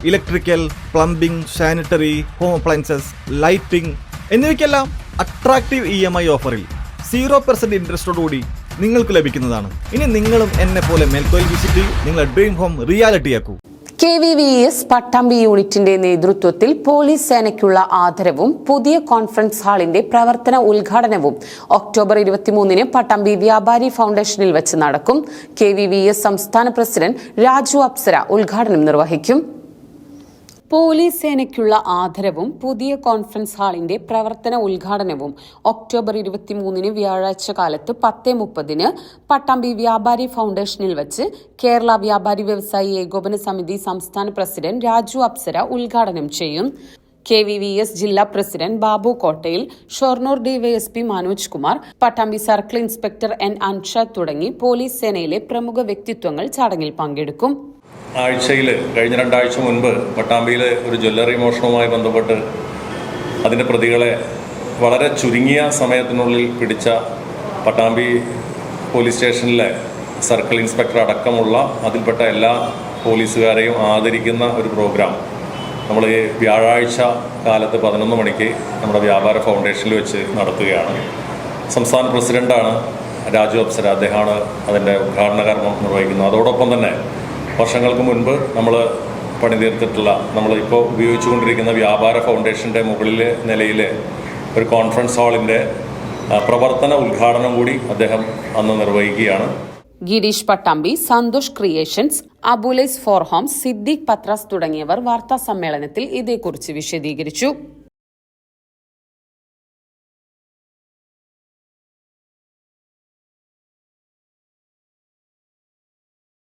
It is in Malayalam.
Electrical, plumbing, sanitary, home appliances, lighting എന്നിവയ്ക്കെല്ലാം അട്രാക്റ്റീവ് EMI ഓഫറിൽ 0% ഇൻട്രസ്റ്റോടുകൂടി നിങ്ങൾക്ക് ലഭിക്കുന്നതാണ്. ഇനി നിങ്ങളും എന്നെ പോലെ മേൽക്കോയിൽ വിസിറ്റ് ചെയ്യൂ, നിങ്ങളുടെ ഡ്രീം ഹോം റിയാലിറ്റിയാക്കൂ. KVVS പട്ടാമ്പി യൂണിറ്റിന്റെ നേതൃത്വത്തിൽ പോലീസ് സേനയ്ക്കുള്ള ആദരവും പുതിയ കോൺഫറൻസ് ഹാളിന്റെ പ്രവർത്തന ഉദ്ഘാടനവും ഒക്ടോബർ 23 പട്ടാമ്പി വ്യാപാരി ഫൗണ്ടേഷനിൽ വെച്ച് നടക്കും. KVVS സംസ്ഥാന പ്രസിഡന്റ് രാജു അപ്സര ഉദ്ഘാടനം നിർവഹിക്കും. പോലീസ് സേനയ്ക്കുള്ള ആദരവും പുതിയ കോൺഫറൻസ് ഹാളിന്റെ പ്രവർത്തന ഉദ്ഘാടനവും ഒക്ടോബർ 23 വ്യാഴാഴ്ച കാലത്ത് 10:30 പട്ടാമ്പി വ്യാപാരി ഫൗണ്ടേഷനിൽ വെച്ച് കേരള വ്യാപാരി വ്യവസായി ഏകോപന സമിതി സംസ്ഥാന പ്രസിഡന്റ് രാജു അപ്സര ഉദ്ഘാടനം ചെയ്യും. KVVS ജില്ലാ പ്രസിഡന്റ് ബാബു കോട്ടയിൽ, Shoranur DYSP Manoj Kumar, Pattambi circle inspector N Anshad തുടങ്ങി പോലീസ് സേനയിലെ പ്രമുഖ വ്യക്തിത്വങ്ങൾ ചടങ്ങിൽ പങ്കെടുക്കും. കഴിഞ്ഞ 2 ആഴ്ച മുൻപ് പട്ടാമ്പിയിൽ ഒരു ജ്വല്ലറി മോഷണവുമായി ബന്ധപ്പെട്ട് അതിൻ്റെ പ്രതികളെ വളരെ ചുരുങ്ങിയ സമയത്തിനുള്ളിൽ പിടിച്ച പട്ടാമ്പി പോലീസ് സ്റ്റേഷനിലെ സർക്കിൾ ഇൻസ്പെക്ടർ അടക്കമുള്ള അതിൽപ്പെട്ട എല്ലാ പോലീസുകാരെയും ആദരിക്കുന്ന ഒരു പ്രോഗ്രാം നമ്മൾ ഈ വ്യാഴാഴ്ച കാലത്ത് 11 മണിക്ക് നമ്മുടെ വ്യാപാര ഫൗണ്ടേഷനിൽ വെച്ച് നടത്തുകയാണ്. സംസ്ഥാന പ്രസിഡന്റാണ് രാജു അപ്സര, അദ്ദേഹമാണ് അതിൻ്റെ ഉദ്ഘാടന കർമ്മം നിർവഹിക്കുന്നത്. അതോടൊപ്പം തന്നെ വർഷങ്ങൾക്ക് മുൻപ് നമ്മൾ പണിതീർത്തിട്ടുള്ള നമ്മളിപ്പോൾ ഉപയോഗിച്ചുകൊണ്ടിരിക്കുന്ന വ്യാപാര ഫൗണ്ടേഷൻ്റെ മുകളിലെ നിലയിലെ ഒരു കോൺഫറൻസ് ഹാളിൻ്റെ പ്രവർത്തന ഉദ്ഘാടനം കൂടി അദ്ദേഹം അന്ന് നിർവഹിക്കുകയാണ്. Girish Pattambi, Santhosh creations, Abulais for homes, Siddique Pathras തുടങ്ങിയവർ വാർത്താ സമ്മേളനത്തിൽ ഇതേക്കുറിച്ച് വിശദീകരിച്ചു.